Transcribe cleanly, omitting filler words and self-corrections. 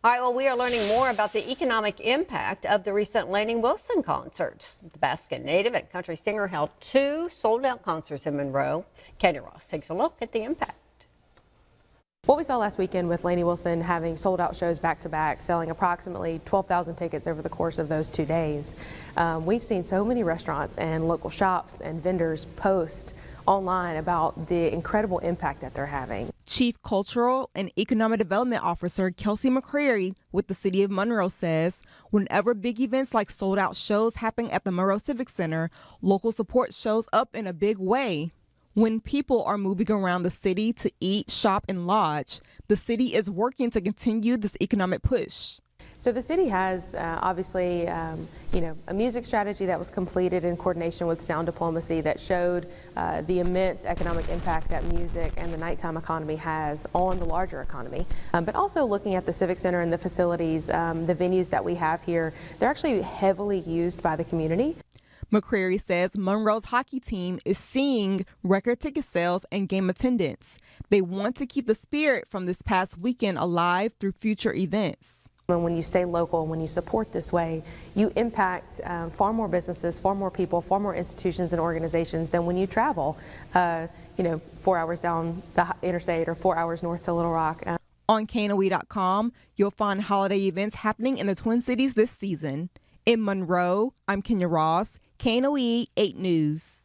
All right, well, we are learning more about the economic impact of the recent Lainey Wilson concerts. The Baskin native and country singer held 2 sold-out concerts in Monroe. Kenny Ross takes a look at the impact. What we saw last weekend with Lainey Wilson having sold-out shows back-to-back, selling approximately 12,000 tickets over the course of those 2 days. We've seen so many restaurants and local shops and vendors post online about the incredible impact that they're having. Chief Cultural and Economic Development Officer Kelsea McCrary with the City of Monroe says whenever big events like sold-out shows happen at the Monroe Civic Center, local support shows up in a big way. When people are moving around the city to eat, shop, and lodge, the city is working to continue this economic push. So the city has obviously, a music strategy that was completed in coordination with sound diplomacy that showed the immense economic impact that music and the nighttime economy has on the larger economy. But also looking at the Civic Center and the facilities, the venues that we have here, they're actually heavily used by the community. McCrary says Monroe's hockey team is seeing record ticket sales and game attendance. They want to keep the spirit from this past weekend alive through future events. When you stay local, when you support this way, you impact far more businesses, far more people, far more institutions and organizations than when you travel, 4 hours down the interstate or 4 hours north to Little Rock. On KNOE.com, you'll find holiday events happening in the Twin Cities this season. In Monroe, I'm Kenya Ross, KNOE 8 News.